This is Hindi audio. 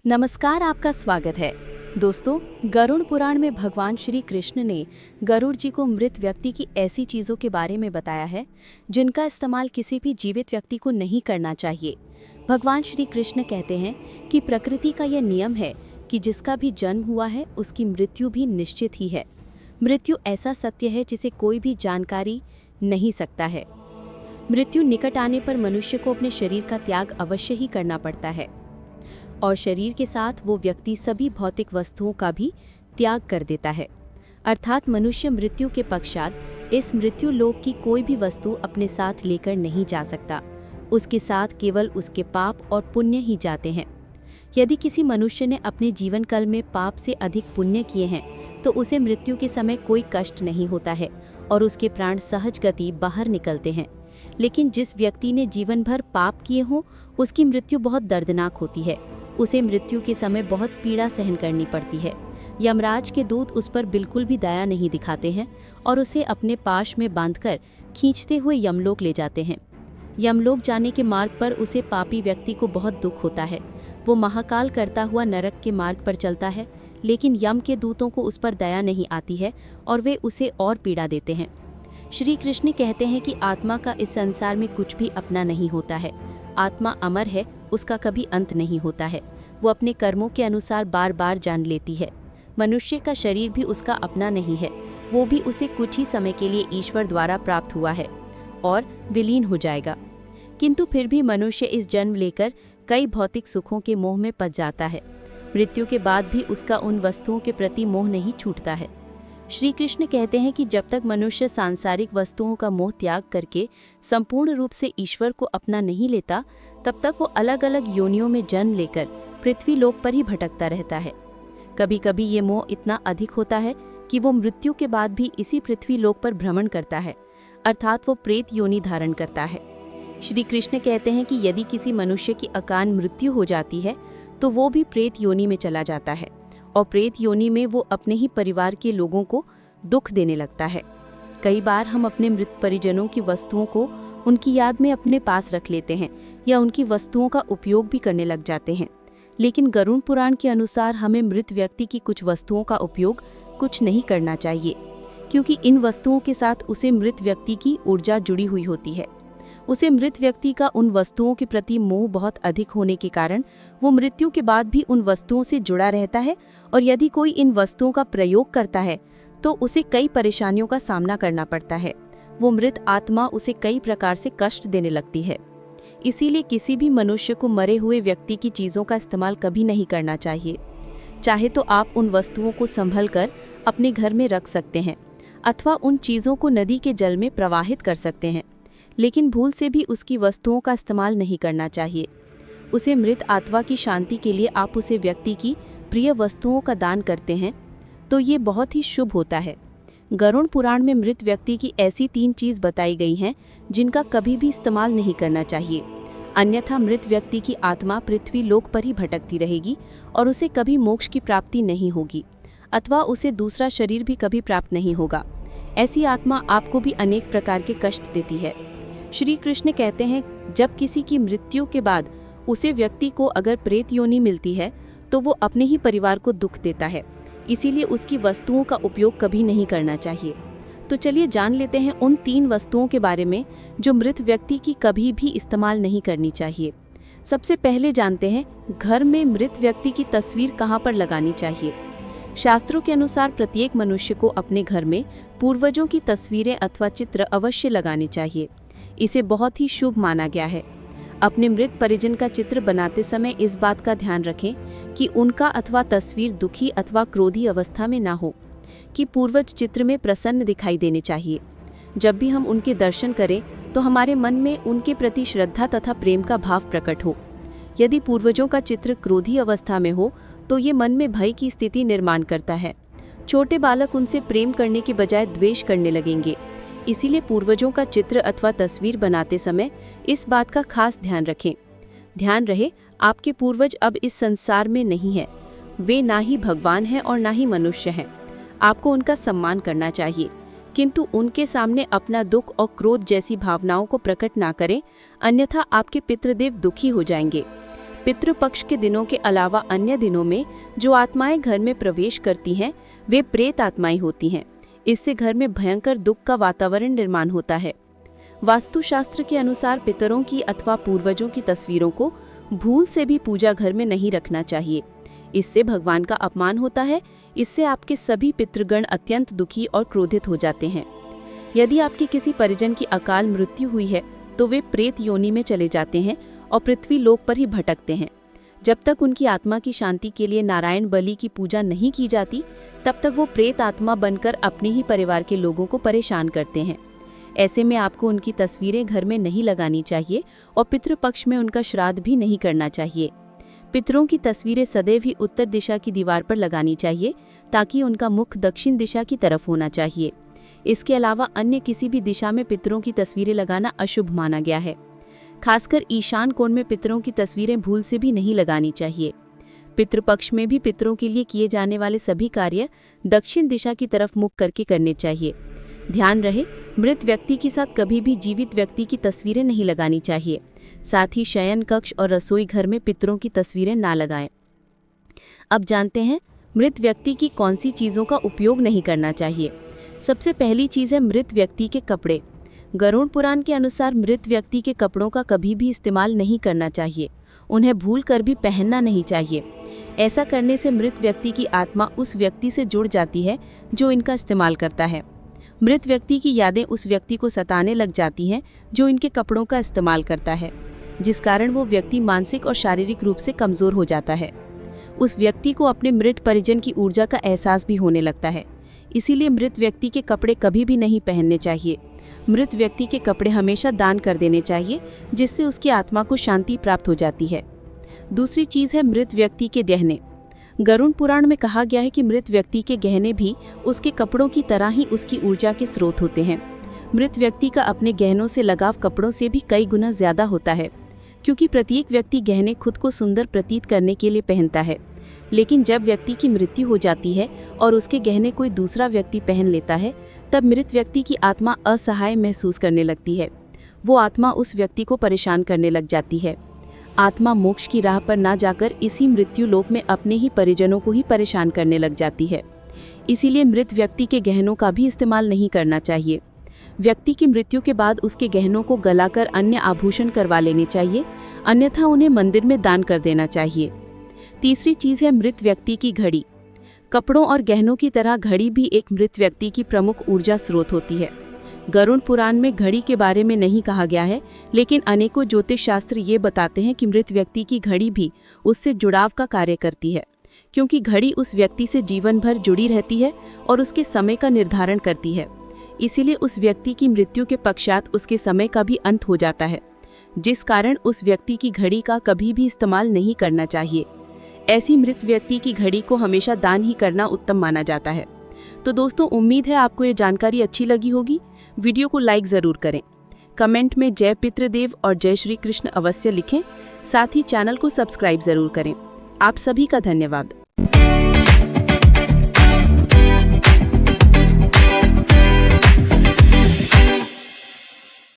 नमस्कार, आपका स्वागत है। दोस्तों, गरुड़ पुराण में भगवान श्री कृष्ण ने गरुड़ जी को मृत व्यक्ति की ऐसी चीज़ों के बारे में बताया है जिनका इस्तेमाल किसी भी जीवित व्यक्ति को नहीं करना चाहिए। भगवान श्री कृष्ण कहते हैं कि प्रकृति का यह नियम है कि जिसका भी जन्म हुआ है उसकी मृत्यु भी निश्चित ही है। मृत्यु ऐसा सत्य है जिसे कोई भी जानकारी नहीं सकता है। मृत्यु निकट आने पर मनुष्य को अपने शरीर का त्याग अवश्य ही करना पड़ता है और शरीर के साथ वो व्यक्ति सभी भौतिक वस्तुओं का भी त्याग कर देता है। अर्थात मनुष्य मृत्यु के पश्चात इस मृत्यु लोक की कोई भी वस्तु अपने साथ लेकर नहीं जा सकता। उसके साथ केवल उसके पाप और पुण्य ही जाते हैं। यदि किसी मनुष्य ने अपने जीवन काल में पाप से अधिक पुण्य किए हैं तो उसे मृत्यु के समय कोई कष्ट नहीं होता है और उसके प्राण सहज गति बाहर निकलते हैं। लेकिन जिस व्यक्ति ने जीवन भर पाप किए हों उसकी मृत्यु बहुत दर्दनाक होती है। उसे मृत्यु के समय बहुत पीड़ा सहन करनी पड़ती है। यमराज के दूत उस पर बिल्कुल भी दया नहीं दिखाते हैं और उसे अपने पाश में बांधकर खींचते हुए यमलोक ले जाते हैं। यमलोक जाने के मार्ग पर उसे पापी व्यक्ति को बहुत दुख होता है। वो महाकाल करता हुआ नरक के मार्ग पर चलता है, लेकिन यम के दूतों को उस पर दया नहीं आती है और वे उसे और पीड़ा देते हैं। श्री कृष्ण कहते हैं कि आत्मा का इस संसार में कुछ भी अपना नहीं होता है। आत्मा अमर है, उसका कभी अंत नहीं होता है। वो अपने कर्मों के अनुसार बार बार जान लेती है। मनुष्य का शरीर भी उसका अपना नहीं है, वो भी उसे कुछ ही समय के लिए ईश्वर द्वारा प्राप्त हुआ है और विलीन हो जाएगा। किंतु फिर भी मनुष्य इस जन्म लेकर कई भौतिक सुखों के मोह में पड़ जाता है। मृत्यु के बाद भी उसका उन वस्तुओं के प्रति मोह नहीं छूटता है। श्री कृष्ण कहते हैं कि जब तक मनुष्य सांसारिक वस्तुओं का मोह त्याग करके संपूर्ण रूप से ईश्वर को अपना नहीं लेता, तब तक वो अलग अलग योनियों में जन्म लेकर पृथ्वी लोक पर ही भटकता रहता है। कभी कभी ये मोह इतना अधिक होता है कि वो मृत्यु के बाद भी इसी पृथ्वी लोक पर भ्रमण करता है, अर्थात वो प्रेत योनि धारण करता है। श्री कृष्ण कहते हैं कि यदि किसी मनुष्य की अकाल मृत्यु हो जाती है तो वो भी प्रेत योनि में चला जाता है और प्रेत योनि में वो अपने ही परिवार के लोगों को दुख देने लगता है। कई बार हम अपने मृत परिजनों की वस्तुओं को उनकी याद में अपने पास रख लेते हैं या उनकी वस्तुओं का उपयोग भी करने लग जाते हैं। लेकिन गरुड़ पुराण के अनुसार हमें मृत व्यक्ति की कुछ वस्तुओं का उपयोग कुछ नहीं करना चाहिए, क्योंकि इन वस्तुओं के साथ उसे मृत व्यक्ति की ऊर्जा जुड़ी हुई होती है। उसे मृत व्यक्ति का उन वस्तुओं के प्रति मोह बहुत अधिक होने के कारण वो मृत्यु के बाद भी उन वस्तुओं से जुड़ा रहता है और यदि कोई इन वस्तुओं का प्रयोग करता है तो उसे कई परेशानियों का सामना करना पड़ता है। वो मृत आत्मा उसे कई प्रकार से कष्ट देने लगती है। इसीलिए किसी भी मनुष्य को मरे हुए व्यक्ति की चीज़ों का इस्तेमाल कभी नहीं करना चाहिए। चाहे तो आप उन वस्तुओं को संभल कर अपने घर में रख सकते हैं अथवा उन चीज़ों को नदी के जल में प्रवाहित कर सकते हैं, लेकिन भूल से भी उसकी वस्तुओं का इस्तेमाल नहीं करना चाहिए। उसे मृत आत्मा की शांति के लिए आप उसे व्यक्ति की प्रिय वस्तुओं का दान करते हैं तो ये बहुत ही शुभ होता है। गरुड़ पुराण में मृत व्यक्ति की ऐसी 3 चीज़ बताई गई हैं जिनका कभी भी इस्तेमाल नहीं करना चाहिए, अन्यथा मृत व्यक्ति की आत्मा पृथ्वी लोक पर ही भटकती रहेगी और उसे कभी मोक्ष की प्राप्ति नहीं होगी अथवा उसे दूसरा शरीर भी कभी प्राप्त नहीं होगा। ऐसी आत्मा आपको भी अनेक प्रकार के कष्ट देती है। श्री कृष्ण कहते हैं जब किसी की मृत्यु के बाद उसे व्यक्ति को अगर प्रेत योनि मिलती है तो वो अपने ही परिवार को दुख देता है, इसीलिए उसकी वस्तुओं का उपयोग कभी नहीं करना चाहिए। तो चलिए जान लेते हैं उन 3 वस्तुओं के बारे में जो मृत व्यक्ति की कभी भी इस्तेमाल नहीं करनी चाहिए। सबसे पहले जानते हैं घर में मृत व्यक्ति की तस्वीर कहाँ पर लगानी चाहिए। शास्त्रों के अनुसार प्रत्येक मनुष्य को अपने घर में पूर्वजों की तस्वीरें अथवा चित्र अवश्य लगाने चाहिए। इसे बहुत ही शुभ माना गया है। अपने मृत परिजन का चित्र बनाते समय इस बात का ध्यान रखें कि उनका अथवा तस्वीर दुखी अथवा क्रोधी अवस्था में ना हो, कि पूर्वज चित्र में प्रसन्न दिखाई देने चाहिए। जब भी हम उनके दर्शन करें तो हमारे मन में उनके प्रति श्रद्धा तथा प्रेम का भाव प्रकट हो। यदि पूर्वजों का चित्र क्रोधी अवस्था में हो तो ये मन में भय की स्थिति निर्माण करता है। छोटे बालक उनसे प्रेम करने के बजाय द्वेष करने लगेंगे। इसीलिए पूर्वजों का चित्र अथवा तस्वीर बनाते समय इस बात का खास ध्यान रखें। ध्यान रहे आपके पूर्वज अब इस संसार में नहीं है। वे ना ही भगवान हैं और ना ही मनुष्य हैं। आपको उनका सम्मान करना चाहिए, किंतु उनके सामने अपना दुख और क्रोध जैसी भावनाओं को प्रकट ना करें, अन्यथा आपके पितृदेव दुखी हो जाएंगे। पितृपक्ष के दिनों के अलावा अन्य दिनों में जो आत्माएं घर में प्रवेश करती हैं वे प्रेत आत्माएं होती हैं। इससे घर में भयंकर दुख का वातावरण निर्माण होता है। वास्तुशास्त्र के अनुसार पितरों की अथवा पूर्वजों की तस्वीरों को भूल से भी पूजा घर में नहीं रखना चाहिए। इससे भगवान का अपमान होता है। इससे आपके सभी पितृगण अत्यंत दुखी और क्रोधित हो जाते हैं। यदि आपके किसी परिजन की अकाल मृत्यु हुई है तो वे प्रेत योनि में चले जाते हैं और पृथ्वी लोक पर ही भटकते हैं। जब तक उनकी आत्मा की शांति के लिए नारायण बलि की पूजा नहीं की जाती तब तक वो प्रेत आत्मा बनकर अपने ही परिवार के लोगों को परेशान करते हैं। ऐसे में आपको उनकी तस्वीरें घर में नहीं लगानी चाहिए और पितृपक्ष में उनका श्राद्ध भी नहीं करना चाहिए। पितरों की तस्वीरें सदैव ही उत्तर दिशा की दीवार पर लगानी चाहिए ताकि उनका मुख दक्षिण दिशा की तरफ होना चाहिए। इसके अलावा अन्य किसी भी दिशा में पितरों की तस्वीरें लगाना अशुभ माना गया है। खासकर ईशान कोण में पितरों की तस्वीरें भूल से भी नहीं लगानी चाहिए। पितृपक्ष में भी पितरों के लिए किए जाने वाले सभी कार्य दक्षिण दिशा की तरफ मुख करके करने चाहिए। ध्यान रहे, मृत व्यक्ति के साथ कभी भी जीवित व्यक्ति की तस्वीरें नहीं लगानी चाहिए। साथ ही शयन कक्ष और रसोई घर में पितरों की तस्वीरें ना लगाएं। अब जानते हैं मृत व्यक्ति की कौन सी चीज़ों का उपयोग नहीं करना चाहिए। सबसे पहली चीज़ है मृत व्यक्ति के कपड़े। गरुड़ पुराण के अनुसार मृत व्यक्ति के कपड़ों का कभी भी इस्तेमाल नहीं करना चाहिए। उन्हें भूल कर भी पहनना नहीं चाहिए। ऐसा करने से मृत व्यक्ति की आत्मा उस व्यक्ति से जुड़ जाती है जो इनका इस्तेमाल करता है। मृत व्यक्ति की यादें उस व्यक्ति को सताने लग जाती हैं जो इनके कपड़ों का इस्तेमाल करता है, जिस कारण वो व्यक्ति मानसिक और शारीरिक रूप से कमज़ोर हो जाता है। उस व्यक्ति को अपने मृत परिजन की ऊर्जा का एहसास भी होने लगता है। इसीलिए मृत व्यक्ति के कपड़े कभी भी नहीं पहनने चाहिए। मृत व्यक्ति के कपड़े हमेशा दान कर देने चाहिए, जिससे उसकी आत्मा को शांति प्राप्त हो जाती है। दूसरी चीज़ है मृत व्यक्ति के गहने। गरुड़ पुराण में कहा गया है कि मृत व्यक्ति के गहने भी उसके कपड़ों की तरह ही उसकी ऊर्जा के स्रोत होते हैं। मृत व्यक्ति का अपने गहनों से लगाव कपड़ों से भी कई गुना ज़्यादा होता है, क्योंकि प्रत्येक व्यक्ति गहने खुद को सुंदर प्रतीत करने के लिए पहनता है। लेकिन जब व्यक्ति की मृत्यु हो जाती है और उसके गहने कोई दूसरा व्यक्ति पहन लेता है, तब मृत व्यक्ति की आत्मा असहाय महसूस करने लगती है। वो आत्मा उस व्यक्ति को परेशान करने लग जाती है। आत्मा मोक्ष की राह पर ना जाकर इसी मृत्यु लोक में अपने ही परिजनों को ही परेशान करने लग जाती है। इसीलिए मृत व्यक्ति के गहनों का भी इस्तेमाल नहीं करना चाहिए। व्यक्ति की मृत्यु के बाद उसके गहनों को गलाकर अन्य आभूषण करवा लेने चाहिए, अन्यथा उन्हें मंदिर में दान कर देना चाहिए। तीसरी चीज़ है मृत व्यक्ति की घड़ी। कपड़ों और गहनों की तरह घड़ी भी एक मृत व्यक्ति की प्रमुख ऊर्जा स्रोत होती है। गरुड़ पुराण में घड़ी के बारे में नहीं कहा गया है, लेकिन अनेकों ज्योतिष शास्त्र ये बताते हैं कि मृत व्यक्ति की घड़ी भी उससे जुड़ाव का कार्य करती है, क्योंकि घड़ी उस व्यक्ति से जीवन भर जुड़ी रहती है और उसके समय का निर्धारण करती है। इसीलिए उस व्यक्ति की मृत्यु के पश्चात उसके समय का भी अंत हो जाता है, जिस कारण उस व्यक्ति की घड़ी का कभी भी इस्तेमाल नहीं करना चाहिए। ऐसी मृत व्यक्ति की घड़ी को हमेशा दान ही करना उत्तम माना जाता है। तो दोस्तों, उम्मीद है आपको ये जानकारी अच्छी लगी होगी। वीडियो को लाइक ज़रूर करें। कमेंट में जय पितृदेव और जय श्री कृष्ण अवश्य लिखें। साथ ही चैनल को सब्सक्राइब ज़रूर करें। आप सभी का धन्यवाद।